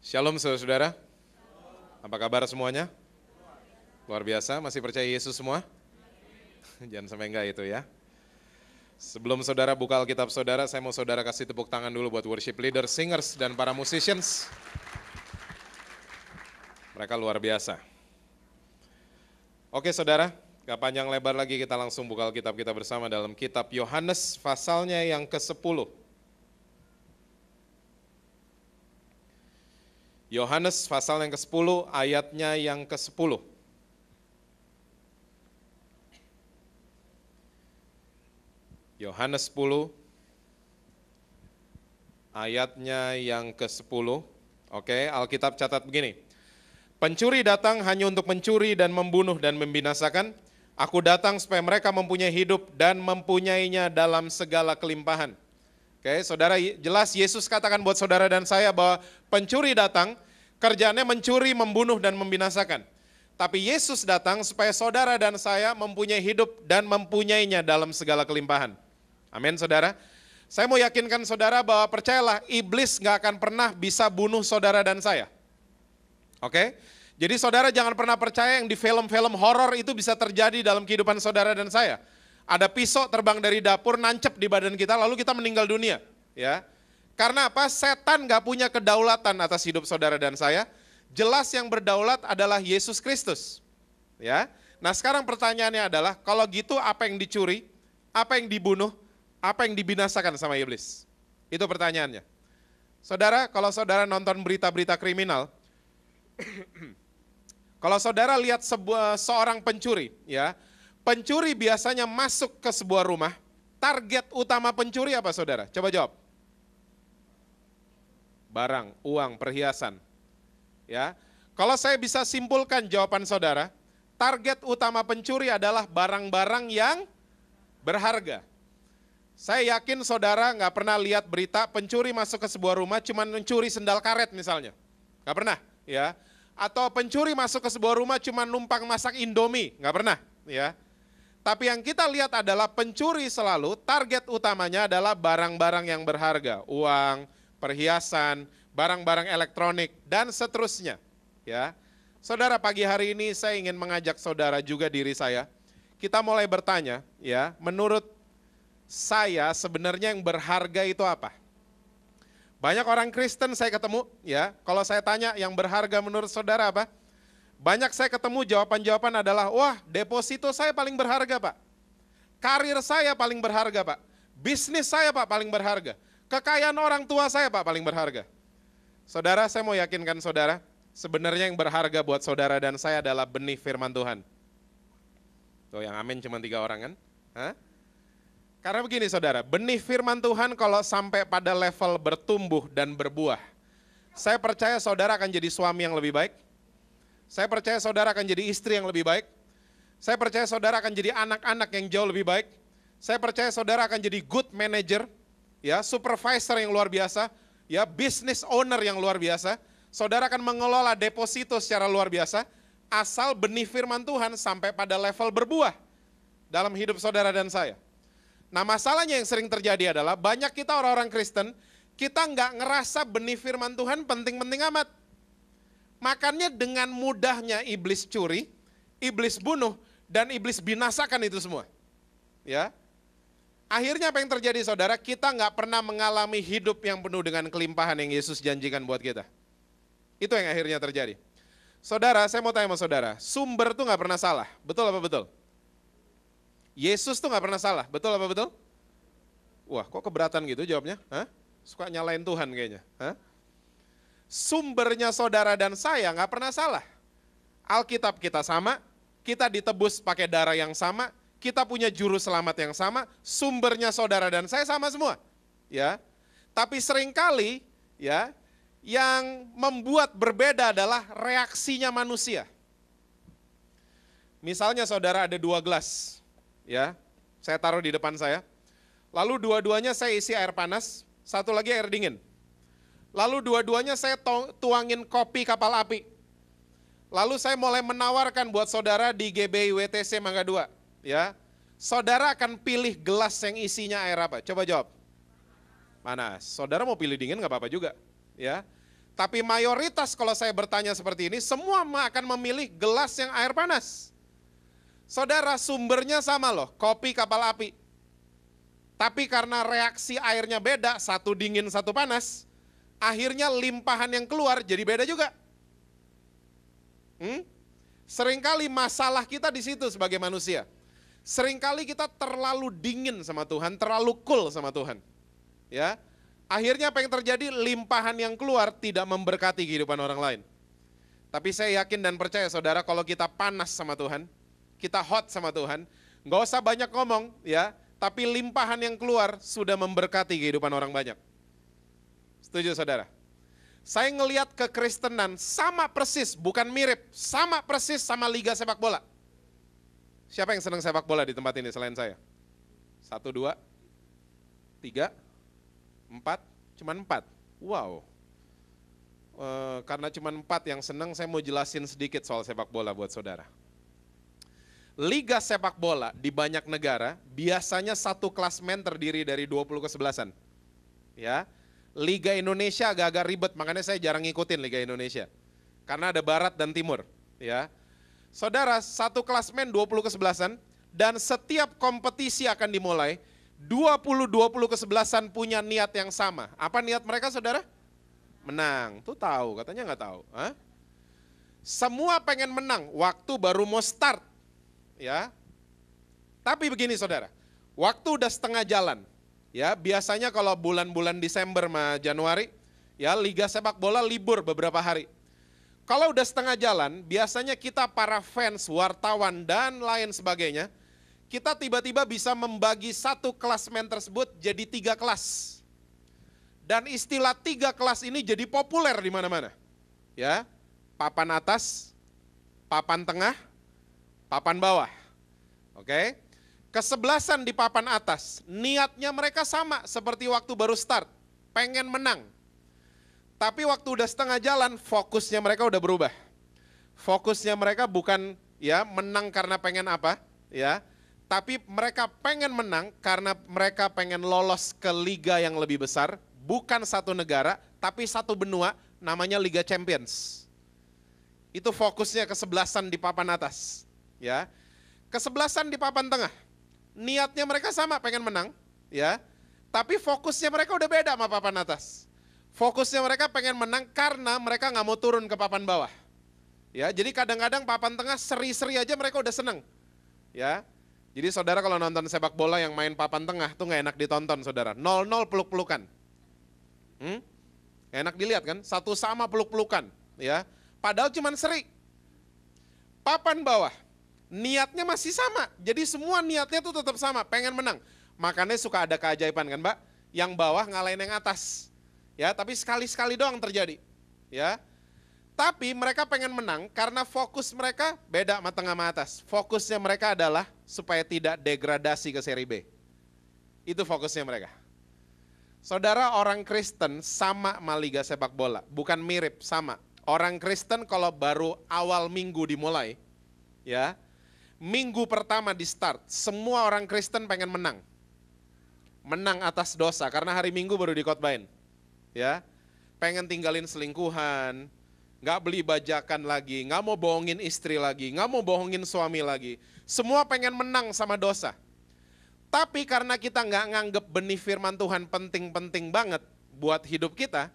Shalom saudara-saudara, apa kabar semuanya? Luar biasa, masih percaya Yesus semua? Jangan sampai enggak itu ya. Sebelum saudara buka Alkitab saudara, saya mau saudara kasih tepuk tangan dulu buat worship leader, singers, dan para musicians. Mereka luar biasa. Oke saudara, gak panjang lebar lagi kita langsung buka Alkitab kita bersama dalam kitab Yohanes pasalnya yang ke-10. Yohanes pasal yang ke-10 ayatnya yang ke-10. Yohanes 10 ayatnya yang ke-10. Oke, Alkitab catat begini. Pencuri datang hanya untuk mencuri dan membunuh dan membinasakan. Aku datang supaya mereka mempunyai hidup dan mempunyainya dalam segala kelimpahan. Oke, saudara, jelas Yesus katakan buat saudara dan saya bahwa pencuri datang, kerjaannya mencuri, membunuh, dan membinasakan. Tapi Yesus datang supaya saudara dan saya mempunyai hidup dan mempunyainya dalam segala kelimpahan. Amin, saudara. Saya mau yakinkan saudara bahwa percayalah, iblis gak akan pernah bisa bunuh saudara dan saya. Oke? Jadi saudara jangan pernah percaya yang di film-film horor itu bisa terjadi dalam kehidupan saudara dan saya. Ada pisau terbang dari dapur, nancep di badan kita, lalu kita meninggal dunia. Ya, karena apa? Setan gak punya kedaulatan atas hidup saudara dan saya. Jelas yang berdaulat adalah Yesus Kristus. Ya, nah sekarang pertanyaannya adalah, kalau gitu apa yang dicuri, apa yang dibunuh, apa yang dibinasakan sama iblis? Itu pertanyaannya. Saudara, kalau saudara nonton berita-berita kriminal, kalau saudara lihat seorang pencuri, ya, pencuri biasanya masuk ke sebuah rumah, target utama pencuri apa saudara? Coba jawab. Barang, uang, perhiasan. Ya, kalau saya bisa simpulkan jawaban saudara, target utama pencuri adalah barang-barang yang berharga. Saya yakin saudara nggak pernah lihat berita pencuri masuk ke sebuah rumah cuma mencuri sendal karet misalnya. Nggak pernah, ya. Atau pencuri masuk ke sebuah rumah cuma numpang masak Indomie, nggak pernah, ya. Tapi yang kita lihat adalah pencuri selalu target utamanya adalah barang-barang yang berharga, uang, perhiasan, barang-barang elektronik, dan seterusnya. Ya, saudara, pagi hari ini saya ingin mengajak saudara juga diri saya, kita mulai bertanya, ya, menurut saya sebenarnya yang berharga itu apa? Banyak orang Kristen saya ketemu, ya, kalau saya tanya yang berharga menurut saudara apa? Banyak saya ketemu jawaban-jawaban adalah, wah deposito saya paling berharga Pak. Karir saya paling berharga Pak. Bisnis saya Pak paling berharga. Kekayaan orang tua saya Pak paling berharga. Saudara, saya mau yakinkan saudara, sebenarnya yang berharga buat saudara dan saya adalah benih firman Tuhan. Tuh yang amin cuma 3 orang kan? Hah? Karena begini saudara, benih firman Tuhan kalau sampai pada level bertumbuh dan berbuah, saya percaya saudara akan jadi suami yang lebih baik. Saya percaya saudara akan jadi istri yang lebih baik. Saya percaya saudara akan jadi anak-anak yang jauh lebih baik. Saya percaya saudara akan jadi good manager, ya, supervisor yang luar biasa, ya, business owner yang luar biasa. Saudara akan mengelola deposito secara luar biasa, asal benih firman Tuhan sampai pada level berbuah dalam hidup saudara dan saya. Nah masalahnya yang sering terjadi adalah banyak kita orang-orang Kristen, kita nggak ngerasa benih firman Tuhan penting-penting amat. Makanya dengan mudahnya iblis curi, iblis bunuh, dan iblis binasakan itu semua. Ya, akhirnya apa yang terjadi saudara? Kita nggak pernah mengalami hidup yang penuh dengan kelimpahan yang Yesus janjikan buat kita. Itu yang akhirnya terjadi. Saudara, saya mau tanya sama saudara, sumber tuh nggak pernah salah, betul apa betul? Yesus tuh nggak pernah salah, betul apa betul? Wah, kok keberatan gitu jawabnya? Hah? Suka nyalain Tuhan kayaknya. Hah? Sumbernya saudara dan saya nggak pernah salah. Alkitab kita sama, kita ditebus pakai darah yang sama, kita punya juru selamat yang sama, sumbernya saudara dan saya sama semua. Ya, tapi seringkali ya yang membuat berbeda adalah reaksinya manusia. Misalnya saudara ada 2 gelas, ya, saya taruh di depan saya, lalu dua-duanya saya isi air panas, satu lagi air dingin. Lalu dua-duanya saya tuangin kopi kapal api. Lalu saya mulai menawarkan buat saudara di GBI WTC Mangga 2. Ya, saudara akan pilih gelas yang isinya air apa? Coba jawab. Panas. Saudara mau pilih dingin nggak apa-apa juga. Ya, Tapi mayoritas kalau saya bertanya seperti ini, semua akan memilih gelas yang air panas. Saudara, sumbernya sama loh, kopi kapal api. Tapi karena reaksi airnya beda, satu dingin satu panas, akhirnya limpahan yang keluar jadi beda juga. Seringkali masalah kita di situ sebagai manusia. Seringkali kita terlalu dingin sama Tuhan, terlalu cool sama Tuhan. Ya, akhirnya apa yang terjadi? Limpahan yang keluar tidak memberkati kehidupan orang lain. Tapi saya yakin dan percaya saudara, kalau kita panas sama Tuhan, kita hot sama Tuhan, nggak usah banyak ngomong ya, tapi limpahan yang keluar sudah memberkati kehidupan orang banyak. Setuju saudara? Saya ngelihat kekristenan sama persis, bukan mirip, sama persis sama liga sepak bola. Siapa yang senang sepak bola di tempat ini selain saya? 1, 2, 3, 4, cuma 4. Wow. Karena cuma 4 yang senang, saya mau jelasin sedikit soal sepak bola buat saudara. Liga sepak bola di banyak negara biasanya satu klasmen terdiri dari 20 kesebelasan. Ya. Liga Indonesia agak-agak ribet, makanya saya jarang ngikutin Liga Indonesia. Karena ada barat dan timur, ya. Saudara, satu klasmen 20 kesebelasan dan setiap kompetisi akan dimulai 20 kesebelasan punya niat yang sama. Apa niat mereka, saudara? Menang. Tuh tahu, katanya nggak tahu. Hah? Semua pengen menang, waktu baru mau start. Ya. Tapi begini saudara, waktu udah setengah jalan. Ya, biasanya kalau bulan-bulan Desember sama Januari, ya liga sepak bola libur beberapa hari. Kalau udah setengah jalan, biasanya kita para fans, wartawan dan lain sebagainya, kita tiba-tiba bisa membagi satu klasmen tersebut jadi 3 kelas. Dan istilah 3 kelas ini jadi populer di mana-mana. Ya, papan atas, papan tengah, papan bawah. Oke. Kesebelasan di papan atas, niatnya mereka sama seperti waktu baru start, pengen menang. Tapi waktu udah setengah jalan, fokusnya mereka udah berubah. Fokusnya mereka bukan ya menang karena pengen apa, ya, tapi mereka pengen menang karena mereka pengen lolos ke liga yang lebih besar, bukan satu negara, tapi satu benua, namanya Liga Champions. Itu fokusnya kesebelasan di papan atas, ya. Kesebelasan di papan tengah, niatnya mereka sama, pengen menang, ya. Tapi fokusnya mereka udah beda sama papan atas. Fokusnya mereka pengen menang karena mereka nggak mau turun ke papan bawah. Ya, jadi kadang-kadang papan tengah seri-seri aja mereka udah seneng. Ya, jadi saudara kalau nonton sepak bola yang main papan tengah tuh nggak enak ditonton saudara. 0-0 peluk-pelukan. Nggak enak dilihat kan? Satu sama peluk-pelukan. Ya, padahal cuman seri. Papan bawah, niatnya masih sama. Jadi semua niatnya tuh tetap sama, pengen menang. Makanya suka ada keajaiban kan Mbak? Yang bawah ngalahin yang atas. Ya, tapi sekali-sekali doang terjadi. Ya. Tapi mereka pengen menang karena fokus mereka beda sama tengah sama atas. Fokusnya mereka adalah supaya tidak degradasi ke seri B. Itu fokusnya mereka. Saudara, orang Kristen sama sama liga sepak bola, bukan mirip, sama. Orang Kristen kalau baru awal minggu dimulai, ya, minggu pertama di start, semua orang Kristen pengen menang. Menang atas dosa, karena hari Minggu baru dikhotbahin. Ya, pengen tinggalin selingkuhan, nggak beli bajakan lagi, nggak mau bohongin istri lagi, nggak mau bohongin suami lagi. Semua pengen menang sama dosa. Tapi karena kita nggak nganggep benih firman Tuhan penting-penting banget buat hidup kita,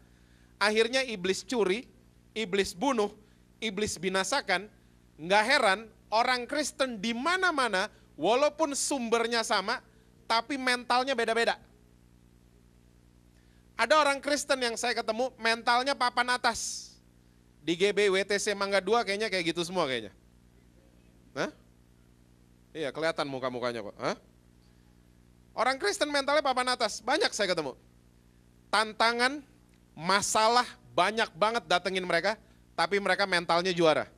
akhirnya iblis curi, iblis bunuh, iblis binasakan. Nggak heran orang Kristen di mana-mana, walaupun sumbernya sama, tapi mentalnya beda-beda. Ada orang Kristen yang saya ketemu mentalnya papan atas. Di GB WTC Mangga 2 kayaknya kayak gitu semua kayaknya. Hah? Iya kelihatan muka-mukanya kok. Hah? Orang Kristen mentalnya papan atas, banyak saya ketemu. Tantangan, masalah banyak banget datengin mereka, tapi mereka mentalnya juara.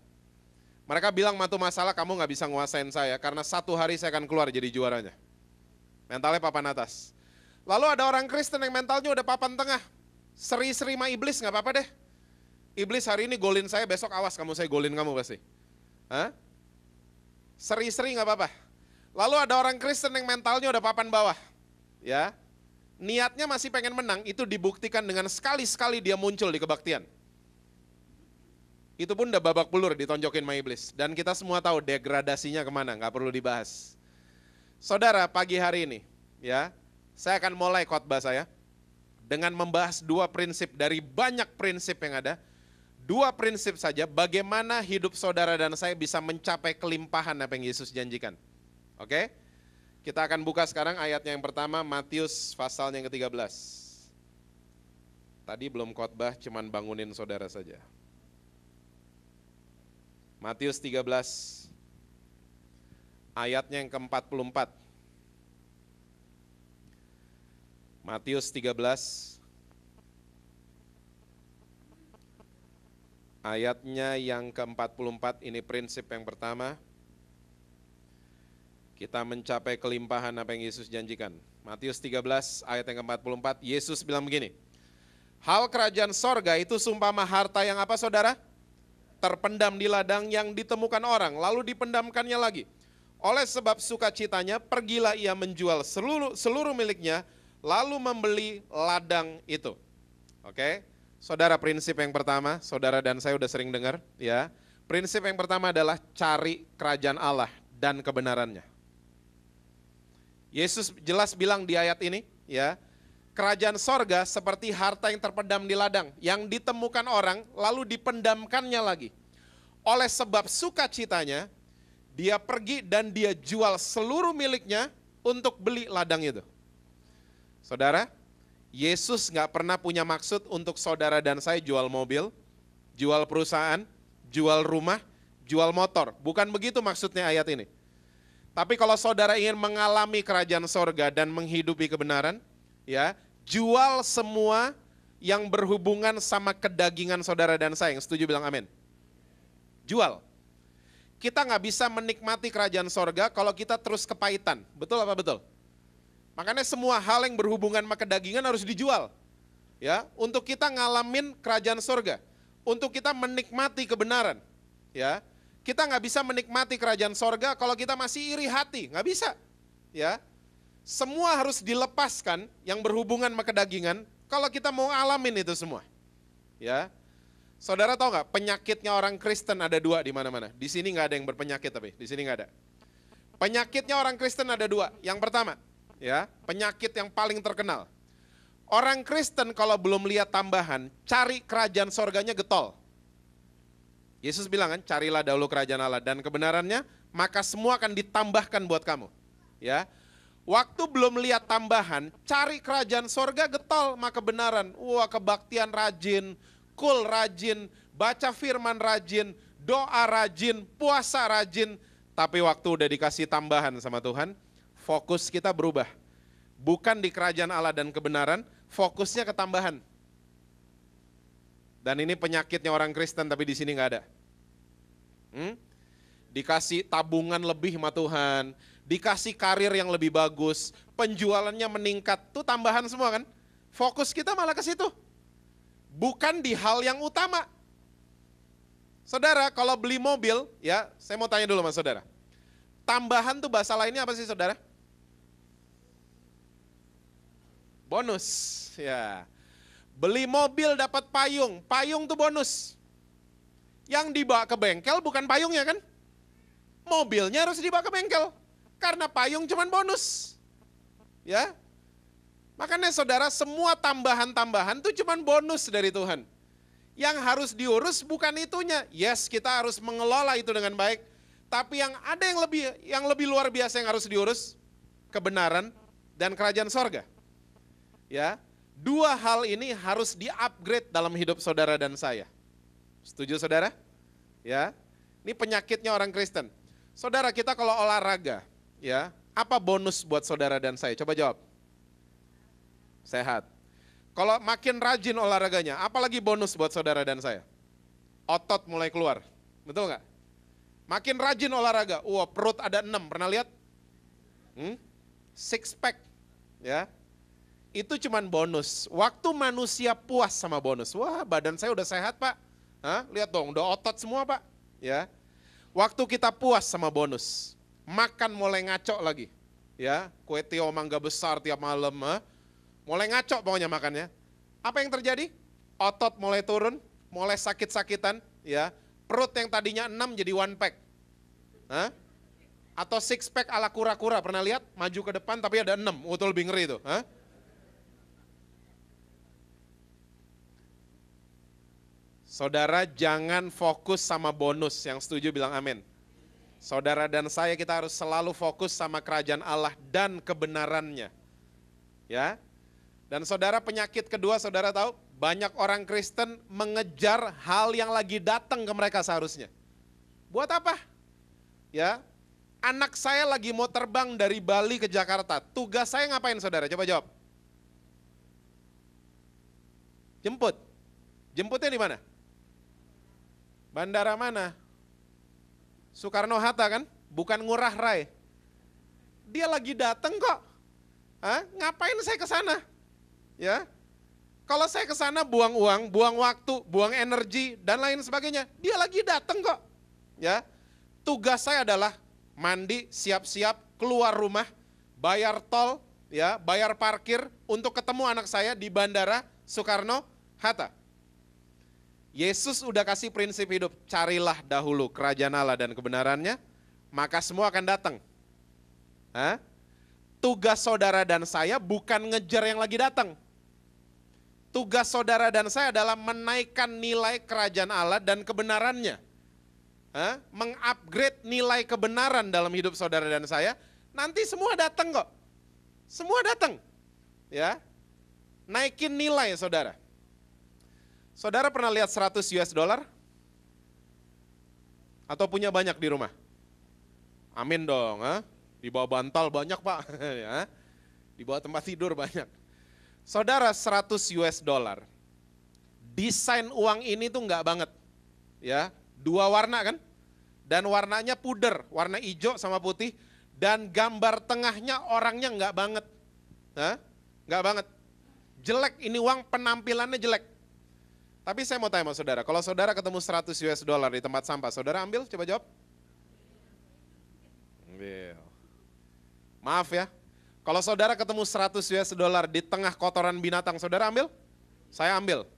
Mereka bilang matu masalah kamu gak bisa nguasain saya, karena satu hari saya akan keluar jadi juaranya. Mentalnya papan atas. Lalu ada orang Kristen yang mentalnya udah papan tengah. Seri-seri sama iblis gak apa-apa deh. Iblis hari ini golin saya, besok awas kamu saya golin kamu pasti. Hah? Seri-seri gak apa-apa. Lalu ada orang Kristen yang mentalnya udah papan bawah. Ya, niatnya masih pengen menang, itu dibuktikan dengan sekali-sekali dia muncul di kebaktian. Itu pun udah babak belur ditonjokin sama iblis. Dan kita semua tahu degradasinya kemana, nggak perlu dibahas. Saudara, pagi hari ini, ya, saya akan mulai khotbah saya dengan membahas 2 prinsip dari banyak prinsip yang ada. 2 prinsip saja bagaimana hidup saudara dan saya bisa mencapai kelimpahan apa yang Yesus janjikan. Oke? Kita akan buka sekarang ayatnya yang pertama, Matius pasalnya yang ke-13. Tadi belum khotbah, cuman bangunin saudara saja. Matius 13, ayatnya yang ke-44. Matius 13, ayatnya yang ke-44, ini prinsip yang pertama. Kita mencapai kelimpahan apa yang Yesus janjikan. Matius 13, ayat yang ke-44, Yesus bilang begini. Hal kerajaan sorga itu sumpama harta yang apa saudara? Terpendam di ladang yang ditemukan orang, lalu dipendamkannya lagi. Oleh sebab sukacitanya, pergilah ia menjual seluruh miliknya, lalu membeli ladang itu. Oke, saudara, prinsip yang pertama, saudara dan saya udah sering dengar, ya. Prinsip yang pertama adalah cari kerajaan Allah dan kebenarannya. Yesus jelas bilang di ayat ini, ya, kerajaan sorga seperti harta yang terpendam di ladang, yang ditemukan orang, lalu dipendamkannya lagi. Oleh sebab sukacitanya, dia pergi dan dia jual seluruh miliknya untuk beli ladang itu. Saudara, Yesus gak pernah punya maksud untuk saudara dan saya jual mobil, jual perusahaan, jual rumah, jual motor. Bukan begitu maksudnya ayat ini. Tapi kalau saudara ingin mengalami kerajaan sorga dan menghidupi kebenaran, ya, jual semua yang berhubungan sama kedagingan saudara dan saya. Yang setuju bilang amin. Jual. Kita nggak bisa menikmati kerajaan sorga kalau kita terus kepahitan. Betul apa betul? Makanya semua hal yang berhubungan sama kedagingan harus dijual. Ya, untuk kita ngalamin kerajaan sorga. Untuk kita menikmati kebenaran. Ya, kita nggak bisa menikmati kerajaan sorga kalau kita masih iri hati. Nggak bisa. Ya, semua harus dilepaskan yang berhubungan sama kedagingan kalau kita mau alamin itu semua. Ya, saudara tahu nggak penyakitnya orang Kristen ada 2 di mana-mana. Di sini nggak ada yang berpenyakit tapi di sini nggak ada. Penyakitnya orang Kristen ada 2. Yang pertama, ya, penyakit yang paling terkenal. Orang Kristen kalau belum lihat tambahan, cari kerajaan sorganya getol. Yesus bilang kan, carilah dahulu kerajaan Allah dan kebenarannya, maka semua akan ditambahkan buat kamu. Ya, waktu belum lihat tambahan, cari kerajaan sorga getol maka kebenaran. Wah, kebaktian rajin, kul rajin, baca firman rajin, doa rajin, puasa rajin. Tapi waktu udah dikasih tambahan sama Tuhan, fokus kita berubah. Bukan di kerajaan Allah dan kebenaran, fokusnya ke tambahan. Dan ini penyakitnya orang Kristen tapi di sini nggak ada. Dikasih tabungan lebih sama Tuhan, dikasih karir yang lebih bagus, penjualannya meningkat, tuh tambahan semua kan. Fokus kita malah ke situ. Bukan di hal yang utama. Saudara, kalau beli mobil, ya, saya mau tanya dulu sama saudara. Tambahan tuh bahasa lainnya apa sih saudara? Bonus, ya. Beli mobil dapat payung, payung tuh bonus. Yang dibawa ke bengkel bukan payungnya kan? Mobilnya harus dibawa ke bengkel. Karena payung cuman bonus. Ya. Makanya saudara, semua tambahan-tambahan itu cuman bonus dari Tuhan. Yang harus diurus bukan itunya. Yes, kita harus mengelola itu dengan baik. Tapi yang ada yang lebih luar biasa yang harus diurus, kebenaran dan kerajaan sorga. Ya. 2 hal ini harus di-upgrade dalam hidup saudara dan saya. Setuju saudara? Ya. Ini penyakitnya orang Kristen. Saudara, kita kalau olahraga, ya, apa bonus buat saudara dan saya? Coba jawab. Sehat. Kalau makin rajin olahraganya, apalagi bonus buat saudara dan saya? Otot mulai keluar. Betul nggak? Makin rajin olahraga, wah, perut ada 6, pernah lihat? 6 pack. Ya. Itu cuman bonus. Waktu manusia puas sama bonus, wah, badan saya udah sehat, Pak. Hah? Lihat dong, udah otot semua, Pak. Ya. Waktu kita puas sama bonus, makan mulai ngaco lagi. Ya, kue tio mangga besar tiap malam, mulai ngaco pokoknya makannya. Apa yang terjadi? Otot mulai turun, mulai sakit-sakitan, ya. Perut yang tadinya 6 jadi 1 pack. Hah? Atau 6 pack ala kura-kura, pernah lihat? Maju ke depan tapi ada 6, itu lebih ngeri itu. Hah? Saudara jangan fokus sama bonus, yang setuju bilang amin. Saudara dan saya kita harus selalu fokus sama kerajaan Allah dan kebenarannya. Ya. Dan saudara, penyakit kedua saudara tahu, banyak orang Kristen mengejar hal yang lagi datang ke mereka seharusnya. Buat apa? Ya. Anak saya lagi mau terbang dari Bali ke Jakarta. Tugas saya ngapain saudara? Coba jawab. Jemput. Jemputnya di mana? Bandara mana? Soekarno-Hatta kan? Bukan Ngurah Rai. Dia lagi datang kok. Hah? Ngapain saya ke sana? Ya. Kalau saya ke sana buang uang, buang waktu, buang energi dan lain sebagainya. Dia lagi datang kok. Ya. Tugas saya adalah mandi, siap-siap, keluar rumah, bayar tol, ya, bayar parkir untuk ketemu anak saya di Bandara Soekarno-Hatta. Yesus udah kasih prinsip hidup, carilah dahulu kerajaan Allah dan kebenarannya, maka semua akan datang. Hah? Tugas saudara dan saya bukan ngejar yang lagi datang. Tugas saudara dan saya adalah menaikkan nilai kerajaan Allah dan kebenarannya. Hah? Mengupgrade nilai kebenaran dalam hidup saudara dan saya, nanti semua datang kok. Semua datang. Ya. Naikin nilai saudara. Saudara pernah lihat 100 US dollar? Atau punya banyak di rumah? Amin dong. Ha? Di bawah bantal banyak pak. Ya. Di bawah tempat tidur banyak. Saudara, 100 US dollar. Desain uang ini tuh enggak banget. Ya, 2 warna kan? Dan warnanya puder, warna hijau sama putih. Dan gambar tengahnya orangnya enggak banget. Hah? Enggak banget. Jelek ini uang, penampilannya jelek. Tapi saya mau tanya sama saudara, kalau saudara ketemu 100 US dollar di tempat sampah, saudara ambil? Coba jawab. Ambil. Maaf ya, kalau saudara ketemu 100 US dollar di tengah kotoran binatang, saudara ambil? Saya ambil.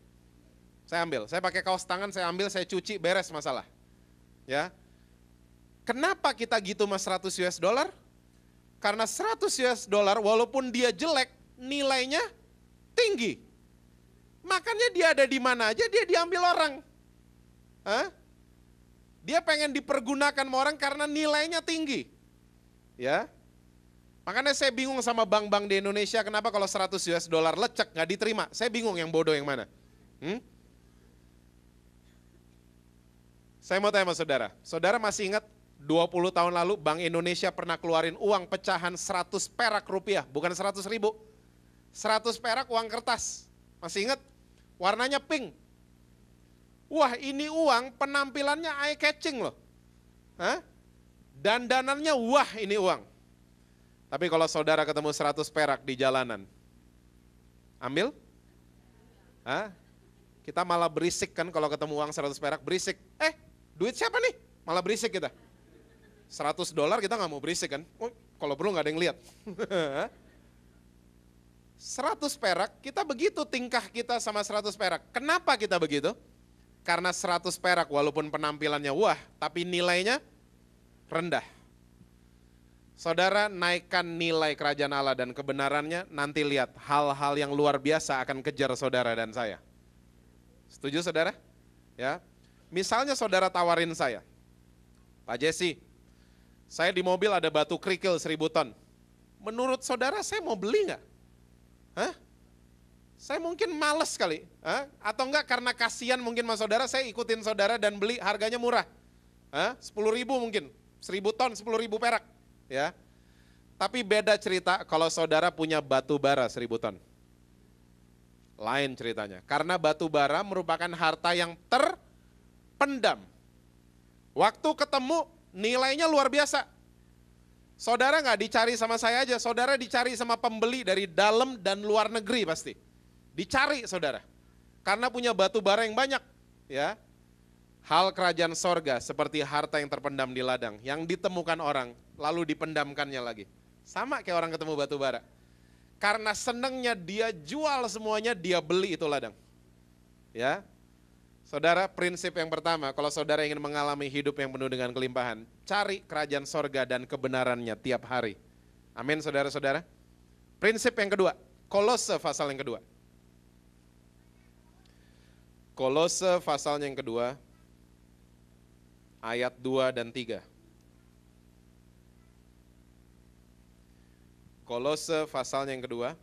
Saya ambil. Saya pakai kaos tangan, saya ambil, saya cuci, beres masalah. Ya. Kenapa kita gitu mas 100 US dollar? Karena 100 US dollar walaupun dia jelek, nilainya tinggi. Makanya dia ada di mana aja, dia diambil orang. Hah? Dia pengen dipergunakan sama orang karena nilainya tinggi. Ya. Makanya saya bingung sama bank-bank di Indonesia, kenapa kalau 100 US dollar lecek, nggak diterima. Saya bingung yang bodoh yang mana. Saya mau tanya sama saudara, saudara masih ingat 20 tahun lalu Bank Indonesia pernah keluarin uang pecahan 100 perak rupiah, bukan 100 ribu. 100 perak uang kertas, masih ingat? Warnanya pink. Wah ini uang penampilannya eye catching loh. Hah? Dandanannya wah ini uang. Tapi kalau saudara ketemu 100 perak di jalanan, ambil? Hah? Kita malah berisik kan kalau ketemu uang 100 perak, berisik. Duit siapa nih? Malah berisik kita. 100 dolar kita nggak mau berisik kan? Kalau perlu nggak ada yang lihat. 100 perak, kita begitu tingkah kita sama 100 perak. Kenapa kita begitu? Karena 100 perak walaupun penampilannya wah, tapi nilainya rendah. Saudara naikkan nilai kerajaan Allah dan kebenarannya, nanti lihat hal-hal yang luar biasa akan kejar saudara dan saya. Setuju saudara? Ya. Misalnya saudara tawarin saya, Pak Jesse, saya di mobil ada batu kerikil 1000 ton. Menurut saudara saya mau beli nggak? Hah? Saya mungkin males kali. Hah? Atau enggak karena kasihan mungkin sama saudara, saya ikutin saudara dan beli harganya murah. Hah? 10.000 mungkin, 1000 ton 10.000 perak. Ya, tapi beda cerita kalau saudara punya batu bara 1000 ton. Lain ceritanya, karena batu bara merupakan harta yang terpendam. Waktu ketemu nilainya luar biasa. Saudara nggak dicari sama saya aja, saudara dicari sama pembeli dari dalam dan luar negeri pasti. Dicari saudara, karena punya batu bara yang banyak. Ya, hal kerajaan sorga seperti harta yang terpendam di ladang, yang ditemukan orang, lalu dipendamkannya lagi. Sama kayak orang ketemu batu bara. Karena senangnya dia jual semuanya, dia beli itu ladang. Ya, Saudara, prinsip yang pertama, kalau saudara ingin mengalami hidup yang penuh dengan kelimpahan, cari kerajaan sorga dan kebenarannya tiap hari. Amin, saudara-saudara. Prinsip yang kedua, Kolose pasal yang kedua. Kolose pasalnya yang kedua, ayat 2 dan 3. Kolose pasalnya yang kedua,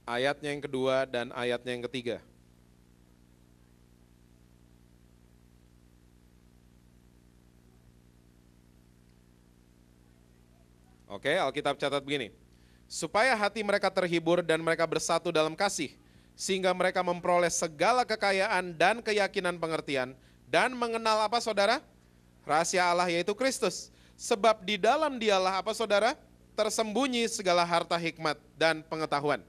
ayatnya yang kedua dan ayatnya yang ketiga. Oke, Alkitab catat begini. Supaya hati mereka terhibur dan mereka bersatu dalam kasih, sehingga mereka memperoleh segala kekayaan dan keyakinan pengertian, dan mengenal apa saudara? Rahasia Allah yaitu Kristus. Sebab di dalam dialah apa saudara? Tersembunyi segala harta hikmat dan pengetahuan.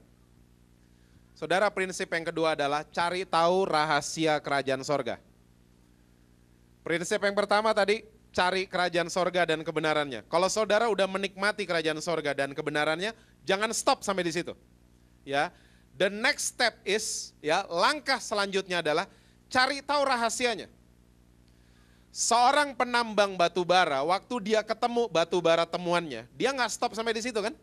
Saudara, prinsip yang kedua adalah cari tahu rahasia kerajaan sorga. Prinsip yang pertama tadi, cari kerajaan sorga dan kebenarannya. Kalau saudara udah menikmati kerajaan sorga dan kebenarannya, jangan stop sampai di situ. Ya, the next step is, ya, langkah selanjutnya adalah cari tahu rahasianya. Seorang penambang batu bara, waktu dia ketemu batu bara temuannya, dia nggak stop sampai di situ kan?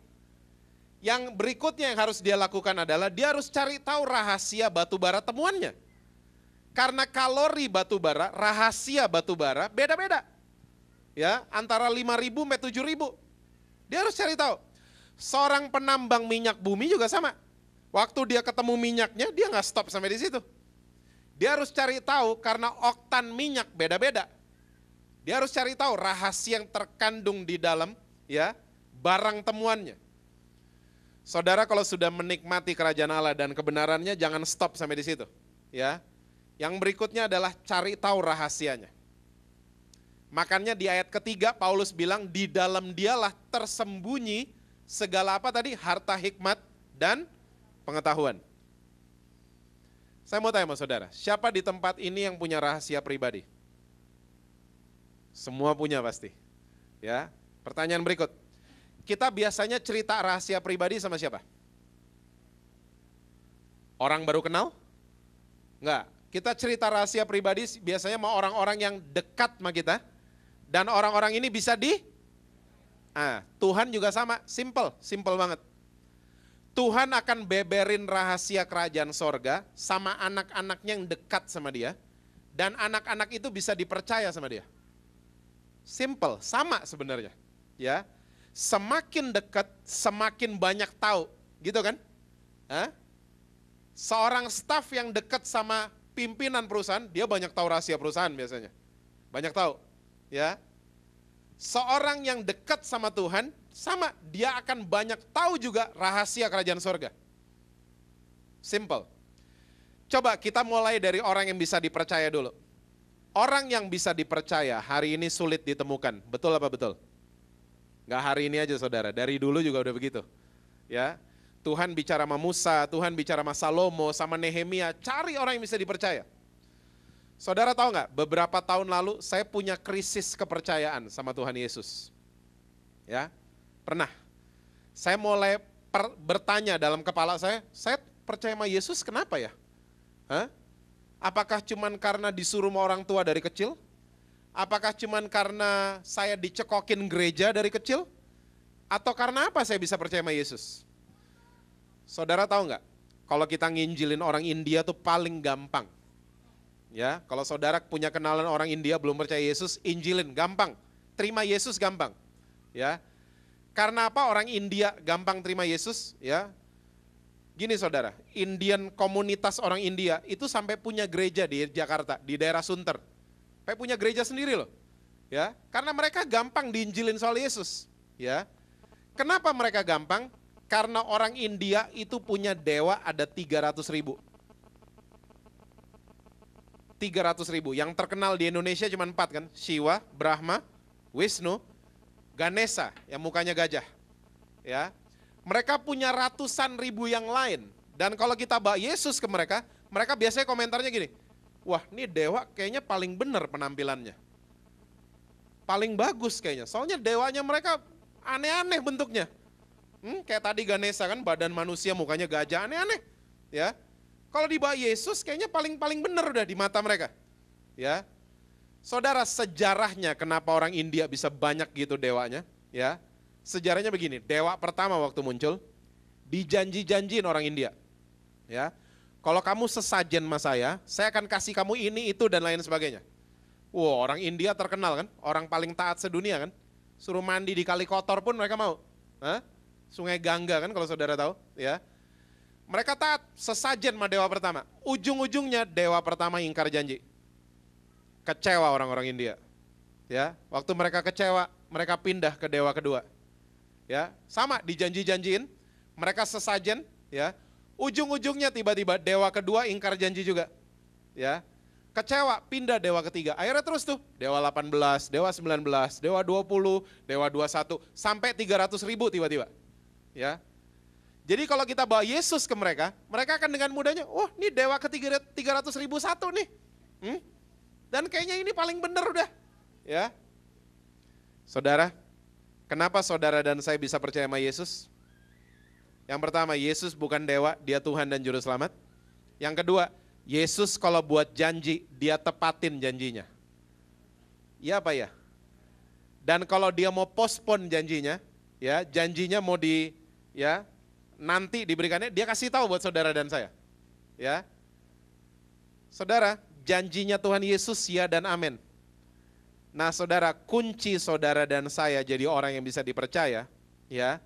Yang berikutnya yang harus dia lakukan adalah dia harus cari tahu rahasia batu bara temuannya. Karena kalori batu bara, rahasia batu bara beda-beda. Ya, antara 5.000 sampai 7.000. Dia harus cari tahu. Seorang penambang minyak bumi juga sama. Waktu dia ketemu minyaknya, dia nggak stop sampai di situ. Dia harus cari tahu karena oktan minyak beda-beda. Dia harus cari tahu rahasia yang terkandung di dalam, ya, barang temuannya. Saudara, kalau sudah menikmati kerajaan Allah dan kebenarannya, jangan stop sampai di situ. Ya, yang berikutnya adalah cari tahu rahasianya. Makanya di ayat ketiga Paulus bilang di dalam dialah tersembunyi segala apa tadi? Harta hikmat dan pengetahuan. Saya mau tanya sama saudara, siapa di tempat ini yang punya rahasia pribadi? Semua punya pasti. Ya. Pertanyaan berikut. Kita biasanya cerita rahasia pribadi sama siapa? Orang baru kenal? Enggak. Kita cerita rahasia pribadi biasanya sama orang-orang yang dekat sama kita. Dan orang-orang ini bisa Tuhan juga sama, simple banget. Tuhan akan beberin rahasia kerajaan sorga sama anak-anaknya yang dekat sama dia. Dan anak-anak itu bisa dipercaya sama dia. Simple, sama sebenarnya. Ya, semakin dekat, semakin banyak tahu, gitu kan? Seorang staf yang dekat sama pimpinan perusahaan, dia banyak tahu rahasia perusahaan biasanya. Banyak tahu. Ya, seorang yang dekat sama Tuhan, sama dia akan banyak tahu juga rahasia kerajaan sorga. Simple. Coba kita mulai dari orang yang bisa dipercaya dulu. Orang yang bisa dipercaya hari ini sulit ditemukan, betul apa betul? Nggak hari ini aja saudara, dari dulu juga udah begitu. Ya, Tuhan bicara sama Musa, Tuhan bicara sama Salomo, sama Nehemia, cari orang yang bisa dipercaya. Saudara tahu nggak, beberapa tahun lalu saya punya krisis kepercayaan sama Tuhan Yesus. Ya, pernah. Saya mulai bertanya dalam kepala saya percaya sama Yesus kenapa ya? Apakah cuman karena disuruh sama orang tua dari kecil? Apakah cuman karena saya dicekokin gereja dari kecil? Atau karena apa saya bisa percaya sama Yesus? Saudara tahu nggak, kalau kita nginjilin orang India tuh paling gampang. Ya, kalau saudara punya kenalan orang India belum percaya Yesus, injilin gampang, terima Yesus gampang. Ya, karena apa orang India gampang terima Yesus? Ya, gini saudara, komunitas orang India itu sampai punya gereja di Jakarta, di daerah Sunter, sampai punya gereja sendiri loh. Ya, karena mereka gampang diinjilin soal Yesus. Ya, kenapa mereka gampang? Karena orang India itu punya dewa ada 300.000. 300.000. Yang terkenal di Indonesia cuma 4 kan, Shiva, Brahma, Wisnu, Ganesha yang mukanya gajah. Ya, mereka punya ratusan ribu yang lain. Dan kalau kita bawa Yesus ke mereka, mereka biasanya komentarnya gini, wah ini dewa kayaknya paling benar penampilannya. Paling bagus kayaknya, soalnya dewanya mereka aneh-aneh bentuknya. Kayak tadi Ganesha kan badan manusia mukanya gajah, aneh-aneh. Ya, Kalau di bawah Yesus kayaknya paling benar udah di mata mereka. Ya. Saudara, sejarahnya kenapa orang India bisa banyak gitu dewanya, ya. Sejarahnya begini, dewa pertama waktu muncul dijanji-janjiin orang India. Ya. Kalau kamu sesajen sama saya akan kasih kamu ini, itu dan lain sebagainya. Wow, orang India terkenal kan, orang paling taat sedunia kan. Suruh mandi di kali kotor pun mereka mau. Hah? Sungai Gangga kan kalau saudara tahu, ya. Mereka taat, sesajen sama dewa pertama. Ujung-ujungnya dewa pertama ingkar janji. Kecewa orang-orang India. Ya, waktu mereka kecewa, mereka pindah ke dewa kedua. Ya, sama dijanji-janjiin, mereka sesajen, ya. Ujung-ujungnya tiba-tiba dewa kedua ingkar janji juga. Ya. Kecewa, pindah dewa ketiga. Akhirnya terus tuh, dewa 18, dewa 19, dewa 20, dewa 21 sampai 300.000 tiba-tiba. Ya. Jadi kalau kita bawa Yesus ke mereka, mereka akan dengan mudahnya, oh, ini dewa ke 300.001 nih. Dan kayaknya ini paling benar udah. Ya. Saudara, kenapa saudara dan saya bisa percaya sama Yesus? Yang pertama, Yesus bukan dewa, dia Tuhan dan Juru Selamat. Yang kedua, Yesus kalau buat janji, dia tepatin janjinya. Iya apa ya? Dan kalau dia mau postpone janjinya, ya, janjinya mau nanti diberikannya, dia kasih tahu buat saudara dan saya. Ya. Saudara, janjinya Tuhan Yesus ya dan amin. Nah saudara, kunci saudara dan saya jadi orang yang bisa dipercaya, ya,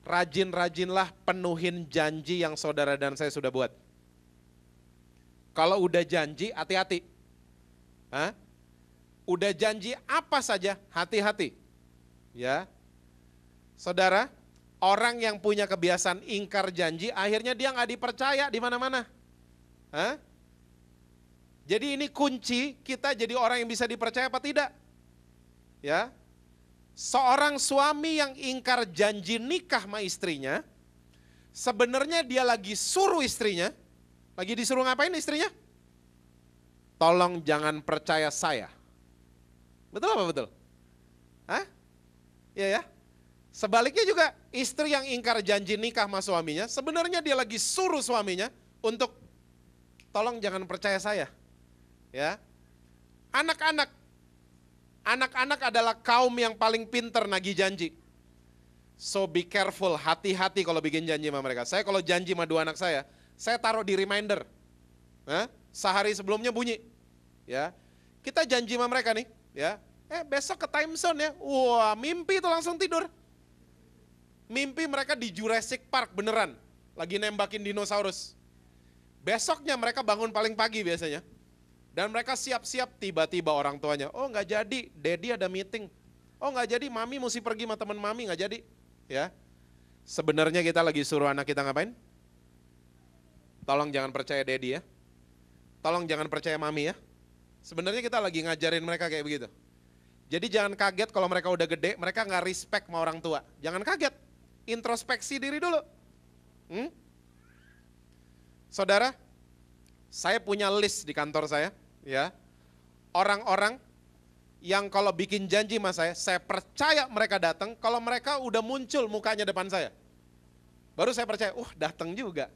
rajin-rajinlah penuhin janji yang saudara dan saya sudah buat. Kalau udah janji, hati-hati. Udah janji apa saja, hati-hati. Ya, saudara, orang yang punya kebiasaan ingkar janji, akhirnya dia nggak dipercaya di mana-mana. Jadi ini kunci kita jadi orang yang bisa dipercaya apa tidak. Ya, seorang suami yang ingkar janji nikah sama istrinya, sebenarnya dia lagi suruh istrinya, lagi disuruh ngapain istrinya? Tolong jangan percaya saya. Betul apa betul? Iya ya. Sebaliknya juga istri yang ingkar janji nikah sama suaminya, sebenarnya dia lagi suruh suaminya untuk tolong jangan percaya saya. Ya. Anak-anak adalah kaum yang paling pinter nagih janji. So be careful, hati-hati kalau bikin janji sama mereka. Saya kalau janji sama dua anak saya taruh di reminder. Sehari sebelumnya bunyi. Ya. Kita janji sama mereka nih, ya. Besok ke time zone ya. Wah, mimpi itu langsung tidur. Mimpi mereka di Jurassic Park beneran, lagi nembakin dinosaurus. Besoknya mereka bangun paling pagi biasanya. Dan mereka siap-siap, tiba-tiba orang tuanya, oh nggak jadi, daddy ada meeting. Oh nggak jadi, mami mesti pergi sama teman mami, nggak jadi. Ya, sebenarnya kita lagi suruh anak kita ngapain? Tolong jangan percaya daddy ya. Tolong jangan percaya mami ya. Sebenarnya kita lagi ngajarin mereka kayak begitu. Jadi jangan kaget kalau mereka udah gede, mereka nggak respect sama orang tua. Jangan kaget, introspeksi diri dulu. Saudara, saya punya list di kantor saya, ya. Orang-orang yang kalau bikin janji sama saya percaya mereka datang kalau mereka udah muncul mukanya depan saya. Baru saya percaya, datang juga.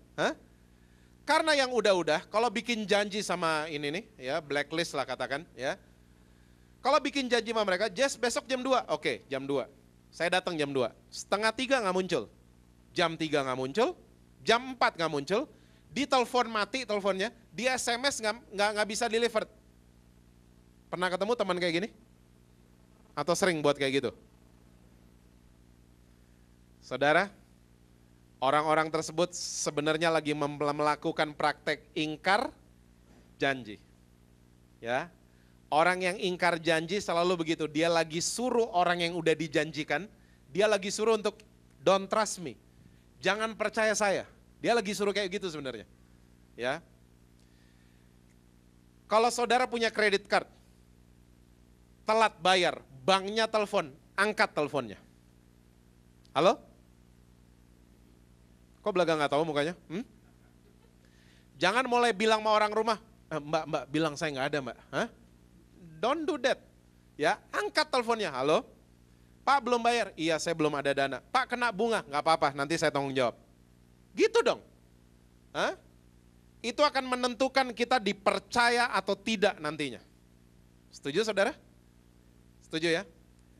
Karena yang udah-udah, kalau bikin janji sama ini nih, ya blacklist lah katakan, ya. Kalau bikin janji sama mereka, Jess besok jam 2, oke jam 2. Saya datang jam 2, setengah 3 nggak muncul. Jam 3 nggak muncul, jam 4 nggak muncul, di telepon mati teleponnya, di SMS nggak bisa deliver. Pernah ketemu teman kayak gini? Atau sering buat kayak gitu? Saudara, orang-orang tersebut sebenarnya lagi melakukan praktek ingkar janji. Ya, orang yang ingkar janji selalu begitu, dia lagi suruh orang yang udah dijanjikan, dia lagi suruh untuk don't trust me, jangan percaya saya. Dia lagi suruh kayak gitu sebenarnya. Ya. Kalau saudara punya kredit card, telat bayar, banknya telepon, angkat teleponnya. Halo? Kok belaga nggak tahu mukanya? Jangan mulai bilang sama orang rumah, mbak bilang saya nggak ada mbak. Don't do that. Ya, angkat teleponnya. Halo? Pak belum bayar? Iya saya belum ada dana. Pak kena bunga? Nggak apa-apa, nanti saya tanggung jawab. Gitu dong. itu akan menentukan kita dipercaya atau tidak nantinya. Setuju saudara? Setuju ya?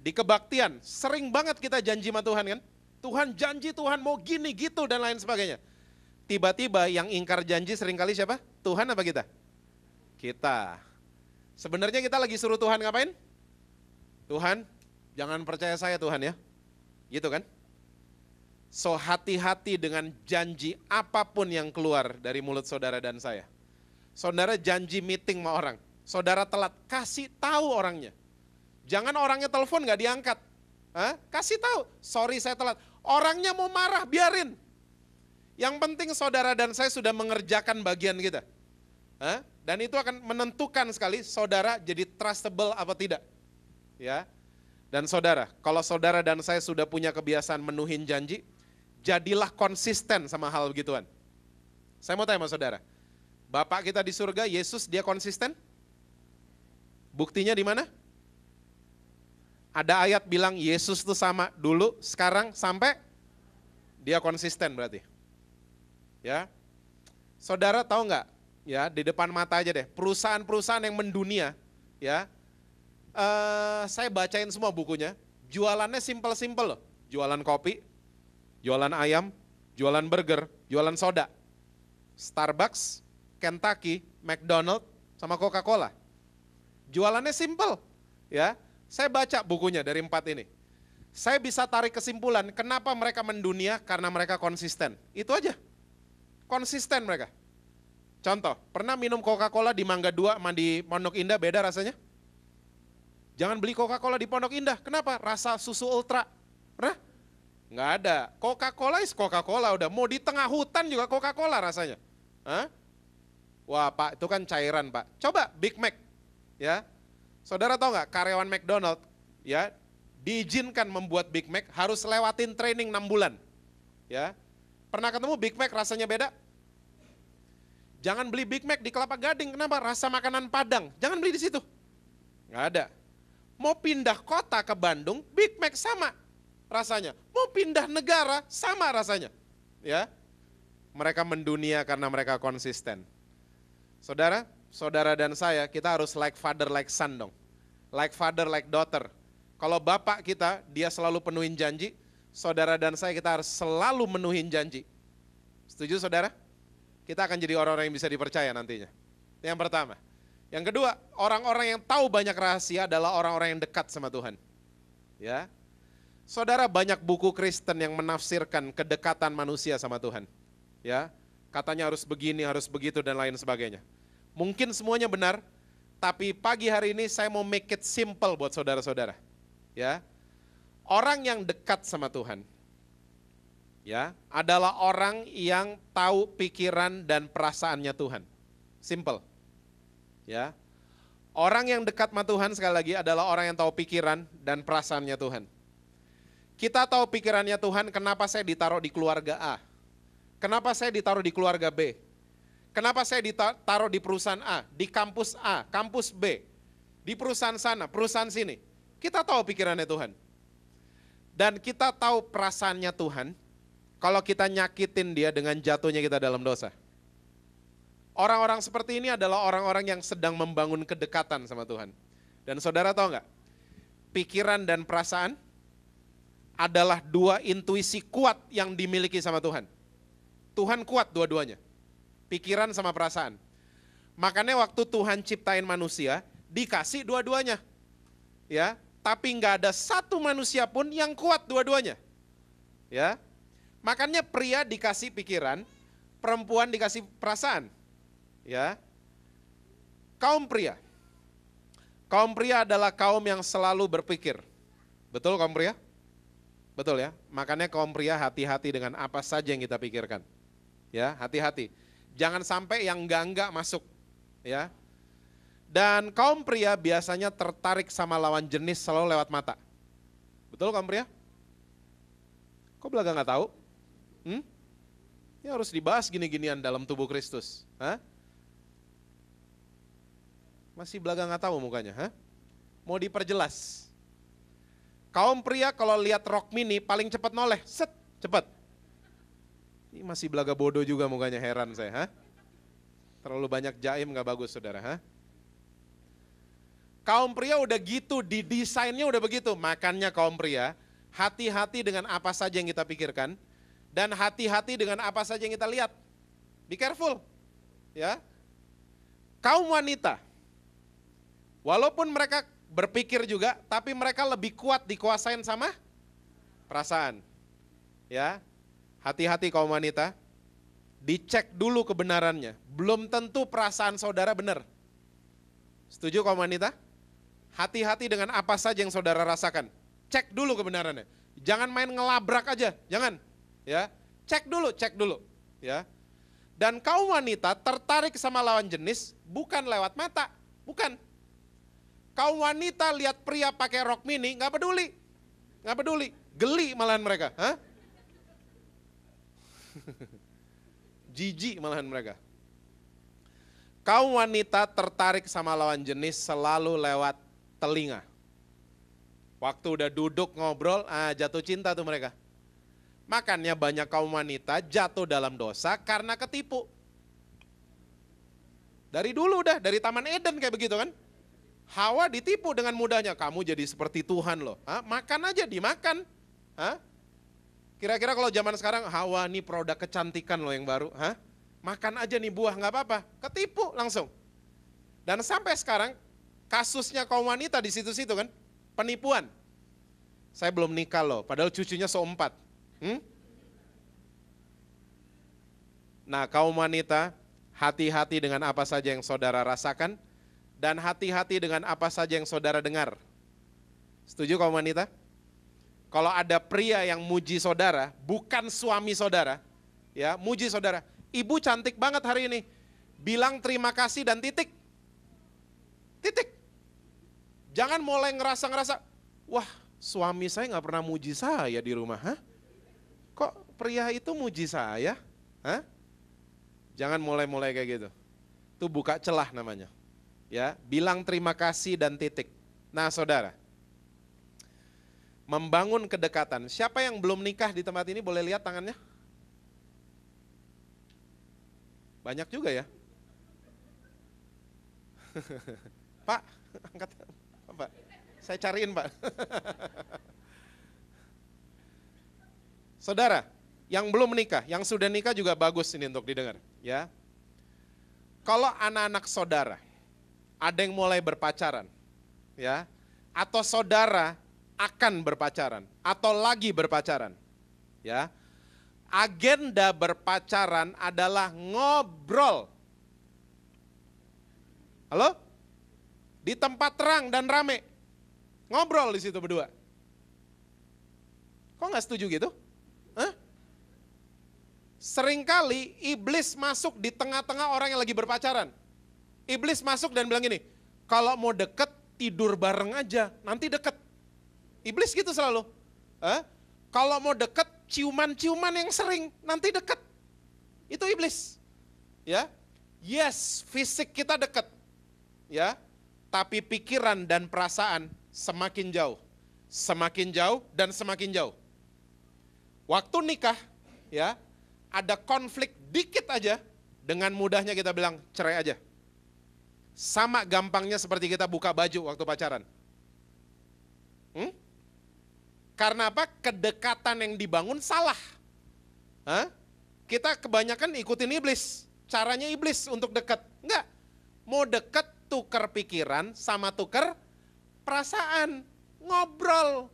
Di kebaktian, sering banget kita janji sama Tuhan kan? Tuhan janji, Tuhan mau gini gitu dan lain sebagainya. Tiba-tiba yang ingkar janji seringkali siapa? Tuhan apa kita? Kita. Sebenarnya kita lagi suruh Tuhan ngapain? Tuhan, jangan percaya saya Tuhan ya. Gitu kan? So hati-hati dengan janji apapun yang keluar dari mulut saudara dan saya. Saudara janji meeting sama orang, saudara telat, kasih tahu orangnya. Jangan orangnya telepon gak diangkat. Kasih tahu, sorry saya telat. Orangnya mau marah, biarin. Yang penting saudara dan saya sudah mengerjakan bagian kita. Dan itu akan menentukan sekali saudara jadi trustable apa tidak. Ya. Dan saudara, kalau saudara dan saya sudah punya kebiasaan menuhin janji, jadilah konsisten sama hal begituan. Saya mau tanya sama saudara, Bapak kita di surga, Yesus dia konsisten? Buktinya di mana? Ada ayat bilang Yesus itu sama dulu, sekarang, sampai dia konsisten berarti. Ya, saudara tahu nggak? Ya, di depan mata aja deh, perusahaan-perusahaan yang mendunia, ya, saya bacain semua bukunya, jualannya simpel-simpel loh, jualan kopi, jualan ayam, jualan burger, jualan soda, Starbucks, Kentucky, McDonald, sama Coca-Cola, jualannya simpel, ya. Saya baca bukunya dari 4 ini. Saya bisa tarik kesimpulan kenapa mereka mendunia, karena mereka konsisten. Itu aja. Konsisten mereka. Contoh, pernah minum Coca-Cola di Mangga 2 sama di Pondok Indah beda rasanya? Jangan beli Coca-Cola di Pondok Indah. Kenapa? Rasa susu ultra. Pernah? Nggak ada. Coca-Cola is Coca-Cola udah. Mau di tengah hutan juga Coca-Cola rasanya. Wah Pak, itu kan cairan Pak. Coba Big Mac. Ya. Saudara tahu nggak, karyawan McDonald ya diizinkan membuat Big Mac harus lewatin training 6 bulan. Ya. Pernah ketemu Big Mac rasanya beda? Jangan beli Big Mac di Kelapa Gading. Kenapa? Rasa makanan Padang. Jangan beli di situ. Nggak ada. Mau pindah kota ke Bandung, Big Mac sama rasanya. Mau pindah negara, sama rasanya. Ya. Mereka mendunia karena mereka konsisten. Saudara, saudara dan saya, kita harus like father, like son dong. Like father, like daughter. Kalau bapak kita, dia selalu penuhin janji, saudara dan saya kita harus selalu menuhin janji. Setuju saudara? Kita akan jadi orang-orang yang bisa dipercaya nantinya. Itu yang pertama. Yang kedua, orang-orang yang tahu banyak rahasia adalah orang-orang yang dekat sama Tuhan. Ya. Saudara, banyak buku Kristen yang menafsirkan kedekatan manusia sama Tuhan. Ya. Katanya harus begini, harus begitu dan lain sebagainya. Mungkin semuanya benar, tapi pagi hari ini saya mau make it simple buat saudara-saudara. Ya. Orang yang dekat sama Tuhan, ya, adalah orang yang tahu pikiran dan perasaannya Tuhan. Simple. Ya. Orang yang dekat sama Tuhan sekali lagi adalah orang yang tahu pikiran dan perasaannya Tuhan. Kita tahu pikirannya Tuhan, kenapa saya ditaruh di keluarga A? Kenapa saya ditaruh di keluarga B? Kenapa saya ditaruh di perusahaan A, di kampus A, kampus B, di perusahaan sana, perusahaan sini. Kita tahu pikirannya Tuhan. Dan kita tahu perasaannya Tuhan, kalau kita nyakitin dia dengan jatuhnya kita dalam dosa. Orang-orang seperti ini adalah orang-orang yang sedang membangun kedekatan sama Tuhan. Dan saudara tahu nggak? Pikiran dan perasaan adalah 2 intuisi kuat yang dimiliki sama Tuhan. Tuhan kuat dua-duanya. Pikiran sama perasaan. Makanya waktu Tuhan ciptain manusia, dikasih dua-duanya. Ya, tapi nggak ada satu manusia pun yang kuat dua-duanya. Ya. Makanya pria dikasih pikiran, perempuan dikasih perasaan. Ya. Kaum pria. Kaum pria adalah kaum yang selalu berpikir. Betul kaum pria? Betul ya. Makanya kaum pria hati-hati dengan apa saja yang kita pikirkan. Ya, hati-hati. Jangan sampai yang enggak masuk, ya. Dan kaum pria biasanya tertarik sama lawan jenis selalu lewat mata. Betul kaum pria? Kok belaga nggak tahu? Ya harus dibahas gini-ginian dalam tubuh Kristus. Masih belaga nggak tahu mukanya? Mau diperjelas. Kaum pria kalau lihat rok mini paling cepat noleh, cepat. Ini masih belaga bodoh juga mukanya, heran saya. Terlalu banyak jaim nggak bagus saudara. Ha? Kaum pria udah gitu, didesainnya udah begitu. Makannya kaum pria, hati-hati dengan apa saja yang kita pikirkan. Dan hati-hati dengan apa saja yang kita lihat. Be careful. Ya. Kaum wanita, walaupun mereka berpikir juga, tapi mereka lebih kuat dikuasain sama perasaan. Ya. Hati-hati kaum wanita. Dicek dulu kebenarannya. Belum tentu perasaan saudara benar. Setuju kaum wanita? Hati-hati dengan apa saja yang saudara rasakan. Cek dulu kebenarannya. Jangan main ngelabrak aja, jangan. Ya, cek dulu. Ya. Dan kaum wanita tertarik sama lawan jenis bukan lewat mata, bukan. Kaum wanita lihat pria pakai rok mini, nggak peduli, geli malahan mereka. Hah? Jijik malahan mereka. Kaum wanita tertarik sama lawan jenis selalu lewat telinga. Waktu udah duduk ngobrol, jatuh cinta tuh mereka. Makanya banyak kaum wanita jatuh dalam dosa karena ketipu. Dari dulu udah, dari Taman Eden kayak begitu kan. Hawa ditipu dengan mudahnya, kamu jadi seperti Tuhan loh. Makan aja, dimakan. Kira-kira kalau zaman sekarang, Hawa nih produk kecantikan loh yang baru. Makan aja nih buah, nggak apa-apa. Ketipu langsung. Dan sampai sekarang, kasusnya kaum wanita di situ-situ kan. Penipuan. Saya belum nikah loh, padahal cucunya so-4. Nah kaum wanita, hati-hati dengan apa saja yang saudara rasakan. Dan hati-hati dengan apa saja yang saudara dengar. Setuju kaum wanita? Kalau ada pria yang muji saudara, bukan suami saudara, ya muji saudara. Ibu cantik banget hari ini. Bilang terima kasih dan titik. Titik. Jangan mulai ngerasa, wah suami saya nggak pernah muji saya di rumah. Kok pria itu muji saya? Jangan mulai kayak gitu. Itu buka celah namanya. Ya, bilang terima kasih dan titik. Nah saudara, membangun kedekatan. Siapa yang belum nikah di tempat ini boleh lihat tangannya? Banyak juga ya. Pak, angkat. Pak, saya cariin Pak. Saudara, yang belum menikah, yang sudah nikah juga bagus ini untuk didengar. Ya. Kalau anak-anak saudara, ada yang mulai berpacaran, ya, atau saudara akan berpacaran, atau lagi berpacaran, ya. Agenda berpacaran adalah ngobrol. Halo? Di tempat terang dan rame. Ngobrol di situ berdua. Kok nggak setuju gitu? Seringkali iblis masuk di tengah-tengah orang yang lagi berpacaran. Iblis masuk dan bilang gini, kalau mau deket tidur bareng aja, nanti deket. Iblis gitu selalu. Kalau mau deket ciuman-ciuman yang sering, nanti deket. Itu iblis. Ya, yes, fisik kita deket. Ya, tapi pikiran dan perasaan semakin jauh dan semakin jauh. Waktu nikah, ya, ada konflik dikit aja, dengan mudahnya kita bilang cerai aja. Sama gampangnya seperti kita buka baju waktu pacaran. Karena apa? Kedekatan yang dibangun salah. Kita kebanyakan ikutin iblis. Caranya iblis untuk dekat. Enggak. Mau dekat tuker pikiran sama tuker perasaan. Ngobrol.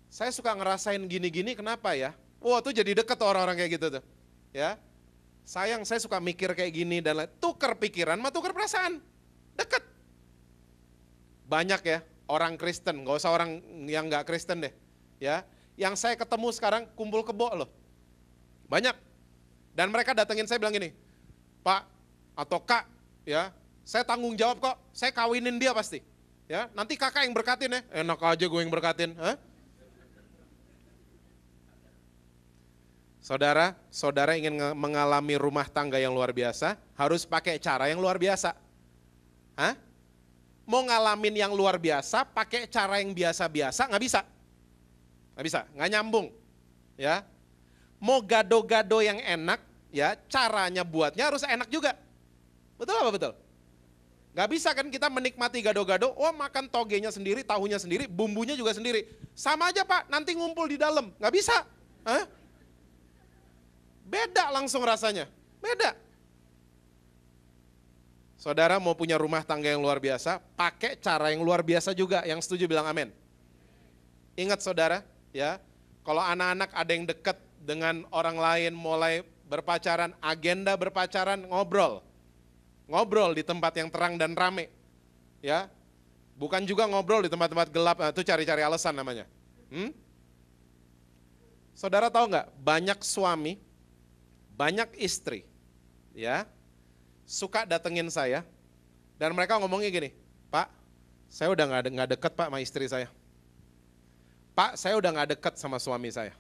Saya suka ngerasain gini-gini, kenapa ya? Wah, tuh jadi deket orang-orang kayak gitu tuh. Ya. Sayang, saya suka mikir kayak gini dan lain. Tuker pikiran sama tuker perasaan. Deket. Banyak ya orang Kristen, gak usah orang yang gak Kristen deh. Ya. Yang saya ketemu sekarang kumpul kebo loh. Banyak. Dan mereka datengin saya bilang gini, Pak atau Kak, ya, saya tanggung jawab kok, saya kawinin dia pasti. Ya, nanti kakak yang berkatin ya. Enak aja gue yang berkatin. Saudara ingin mengalami rumah tangga yang luar biasa, harus pakai cara yang luar biasa. Mau ngalamin yang luar biasa, pakai cara yang biasa-biasa, nggak bisa. Nggak bisa, nggak nyambung. Ya. Mau gado-gado yang enak, ya caranya buatnya harus enak juga. Betul apa betul? Gak bisa kan kita menikmati gado-gado, oh makan togenya sendiri, tahunya sendiri, bumbunya juga sendiri. Sama aja Pak, nanti ngumpul di dalam. Gak bisa. Hah? Beda langsung rasanya, beda. Saudara mau punya rumah tangga yang luar biasa, pakai cara yang luar biasa juga. Yang setuju bilang amin. Ingat saudara, ya, kalau anak-anak ada yang dekat dengan orang lain mulai berpacaran, agenda berpacaran, ngobrol. Ngobrol di tempat yang terang dan rame. Ya. Bukan juga ngobrol di tempat-tempat gelap, itu cari-cari alasan namanya. Saudara tahu nggak, banyak suami, banyak istri, ya, suka datengin saya, dan mereka ngomongnya gini, Pak, saya udah nggak deket Pak sama istri saya. Pak, saya udah nggak deket sama suami saya.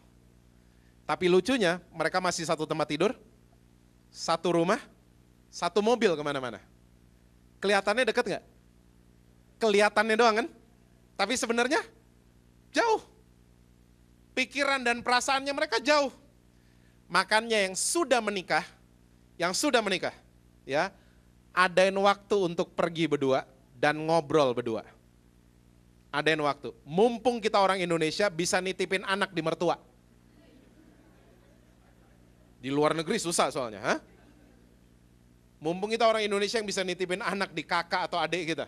Tapi lucunya, mereka masih satu tempat tidur, satu rumah, satu mobil kemana-mana. Kelihatannya deket nggak? Kelihatannya doang kan? Tapi sebenarnya jauh. Pikiran dan perasaannya mereka jauh. Makanya yang sudah menikah, ya, adain waktu untuk pergi berdua dan ngobrol berdua. Adain waktu. Mumpung kita orang Indonesia bisa nitipin anak di mertua. Di luar negeri susah soalnya, ha? Mumpung kita orang Indonesia yang bisa nitipin anak di kakak atau adik kita.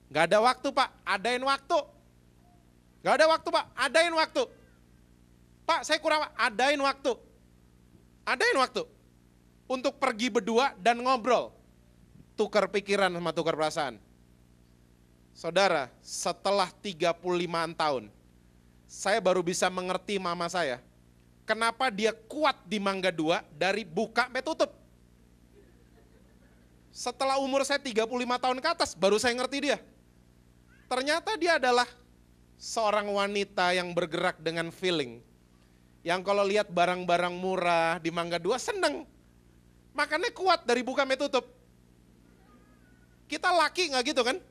Gak ada waktu Pak, adain waktu. Gak ada waktu Pak, adain waktu. Pak saya kurang, adain waktu. Adain waktu. Untuk pergi berdua dan ngobrol. Tukar pikiran sama tukar perasaan. Saudara, setelah 35 tahun, saya baru bisa mengerti mama saya. Kenapa dia kuat di Mangga 2 dari buka sampai tutup. Setelah umur saya 35 tahun ke atas, baru saya ngerti dia. Ternyata dia adalah seorang wanita yang bergerak dengan feeling. Yang kalau lihat barang-barang murah di Mangga 2 seneng. Makannya kuat dari buka sampai tutup. Kita laki nggak gitu kan?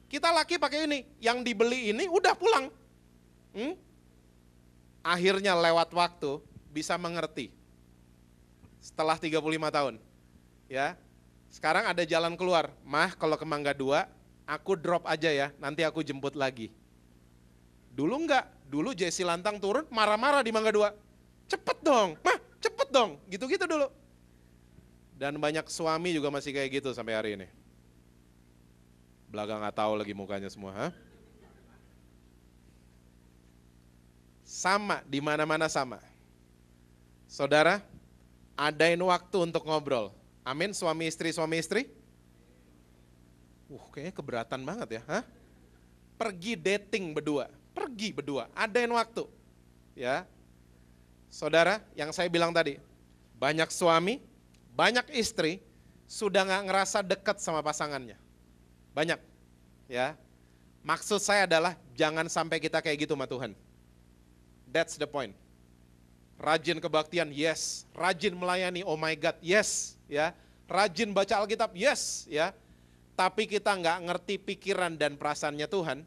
Kita laki pakai ini, yang dibeli ini udah pulang. Akhirnya lewat waktu bisa mengerti. Setelah 35 tahun. Ya. Sekarang ada jalan keluar. Mah kalau ke Mangga 2, aku drop aja ya, nanti aku jemput lagi. Dulu enggak, dulu Jesse Lantang turun marah-marah di Mangga 2. Cepet dong, Mah cepet dong, gitu-gitu dulu. Dan banyak suami juga masih kayak gitu sampai hari ini. Belakang nggak tahu lagi mukanya semua, ha? Sama, di mana-mana sama. Saudara, adain waktu untuk ngobrol. Amin, suami istri. Kayaknya keberatan banget ya, ha? Pergi dating berdua, adain waktu. Ya. Saudara, yang saya bilang tadi, banyak suami, banyak istri sudah nggak ngerasa dekat sama pasangannya. Banyak, ya. Maksud saya adalah jangan sampai kita kayak gitu sama Tuhan. That's the point. Rajin kebaktian, yes. Rajin melayani, oh my God, yes. Ya, rajin baca Alkitab, yes. Ya, tapi kita nggak ngerti pikiran dan perasaannya Tuhan.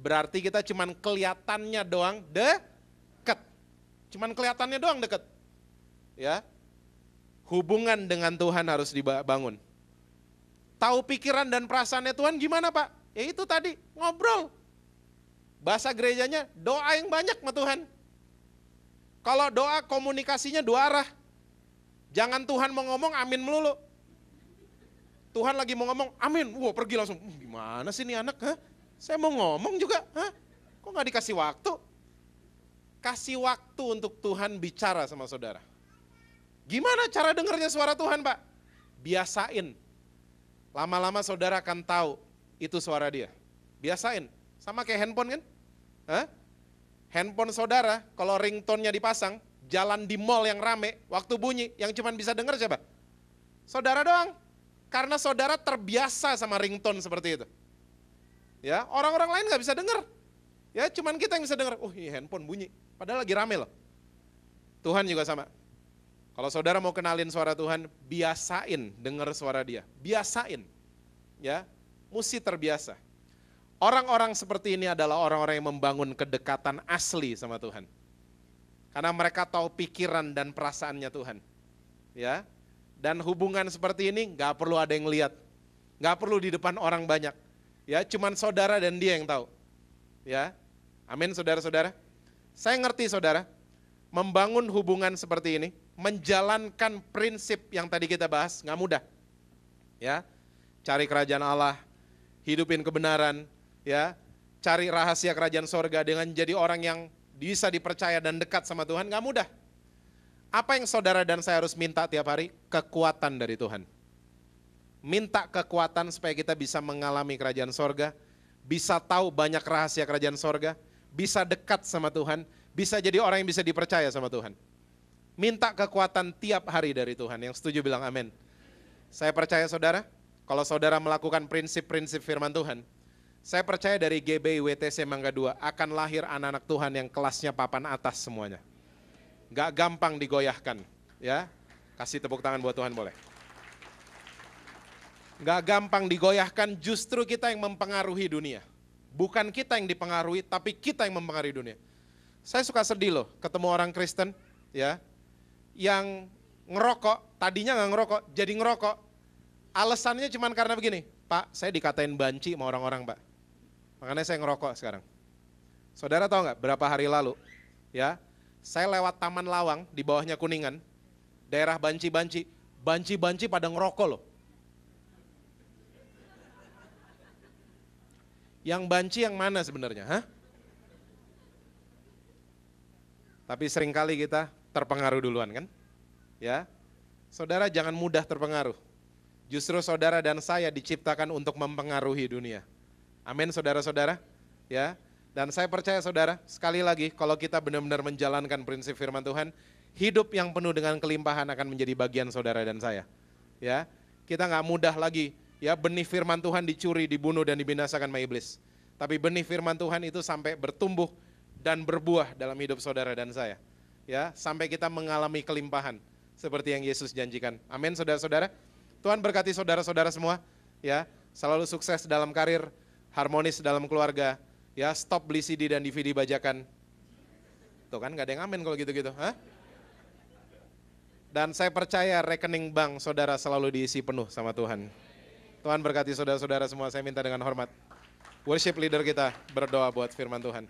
Berarti kita cuman kelihatannya doang deket. Cuman kelihatannya doang deket. Ya, hubungan dengan Tuhan harus dibangun. Tahu pikiran dan perasaannya Tuhan gimana Pak? Ya itu tadi, ngobrol. Bahasa gerejanya doa yang banyak sama Tuhan. Kalau doa komunikasinya dua arah. Jangan Tuhan mau ngomong amin melulu. Tuhan lagi mau ngomong amin, pergi langsung. Gimana sih ini anak? Hah? Saya mau ngomong juga. Hah? Kok gak dikasih waktu? Kasih waktu untuk Tuhan bicara sama saudara. Gimana cara dengarnya suara Tuhan Pak? Biasain. Lama-lama saudara akan tahu itu suara dia. Biasain. Sama kayak handphone kan? Hah? Handphone saudara kalau ringtone-nya dipasang, jalan di mall yang rame, waktu bunyi, yang cuma bisa dengar siapa? Saudara doang. Karena saudara terbiasa sama ringtone seperti itu. Ya, orang-orang lain gak bisa dengar. Ya, cuman kita yang bisa dengar. Handphone bunyi. Padahal lagi rame loh. Tuhan juga sama. Kalau saudara mau kenalin suara Tuhan, biasain dengar suara dia. Biasain. Ya, mesti terbiasa. Orang-orang seperti ini adalah orang-orang yang membangun kedekatan asli sama Tuhan. Karena mereka tahu pikiran dan perasaannya Tuhan. Ya. Dan hubungan seperti ini nggak perlu ada yang lihat. Nggak perlu di depan orang banyak. Ya, cuman saudara dan dia yang tahu. Ya. Amin saudara-saudara. Saya ngerti saudara, membangun hubungan seperti ini, menjalankan prinsip yang tadi kita bahas, nggak mudah. Ya. Cari kerajaan Allah, hidupin kebenaran, ya. Cari rahasia kerajaan sorga dengan jadi orang yang bisa dipercaya dan dekat sama Tuhan, nggak mudah. Apa yang saudara dan saya harus minta tiap hari? Kekuatan dari Tuhan. Minta kekuatan supaya kita bisa mengalami kerajaan sorga, bisa tahu banyak rahasia kerajaan sorga, bisa dekat sama Tuhan, bisa jadi orang yang bisa dipercaya sama Tuhan. Minta kekuatan tiap hari dari Tuhan. Yang setuju bilang amin. Saya percaya saudara, kalau saudara melakukan prinsip-prinsip firman Tuhan, saya percaya dari GBI WTC Mangga 2 akan lahir anak-anak Tuhan yang kelasnya papan atas semuanya. Gak gampang digoyahkan, ya. Kasih tepuk tangan buat Tuhan boleh. Gak gampang digoyahkan, justru kita yang mempengaruhi dunia. Bukan kita yang dipengaruhi, tapi kita yang mempengaruhi dunia. Saya suka sedih loh, ketemu orang Kristen, ya, yang ngerokok, tadinya gak ngerokok, jadi ngerokok. Alasannya cuma karena begini, Pak, saya dikatain banci sama orang-orang, Pak. Makanya saya ngerokok sekarang. Saudara tahu nggak berapa hari lalu, ya, saya lewat Taman Lawang di bawahnya Kuningan, daerah banci-banci, banci-banci pada ngerokok loh. Yang banci yang mana sebenarnya, hah? Tapi seringkali kita terpengaruh duluan kan, ya. Saudara jangan mudah terpengaruh. Justru saudara dan saya diciptakan untuk mempengaruhi dunia. Amin saudara-saudara, ya. Dan saya percaya saudara, sekali lagi kalau kita benar-benar menjalankan prinsip firman Tuhan, hidup yang penuh dengan kelimpahan akan menjadi bagian saudara dan saya. Ya, kita nggak mudah lagi, ya, benih firman Tuhan dicuri, dibunuh dan dibinasakan sama iblis. Tapi benih firman Tuhan itu sampai bertumbuh dan berbuah dalam hidup saudara dan saya. Ya, sampai kita mengalami kelimpahan seperti yang Yesus janjikan. Amin saudara-saudara. Tuhan berkati saudara-saudara semua, ya, selalu sukses dalam karir, harmonis dalam keluarga. Ya, stop beli CD dan DVD bajakan. Tuh kan gak ada yang amin kalau gitu-gitu. Hah? Dan saya percaya rekening bank saudara selalu diisi penuh sama Tuhan. Tuhan berkati saudara-saudara semua, saya minta dengan hormat. Worship leader kita berdoa buat firman Tuhan.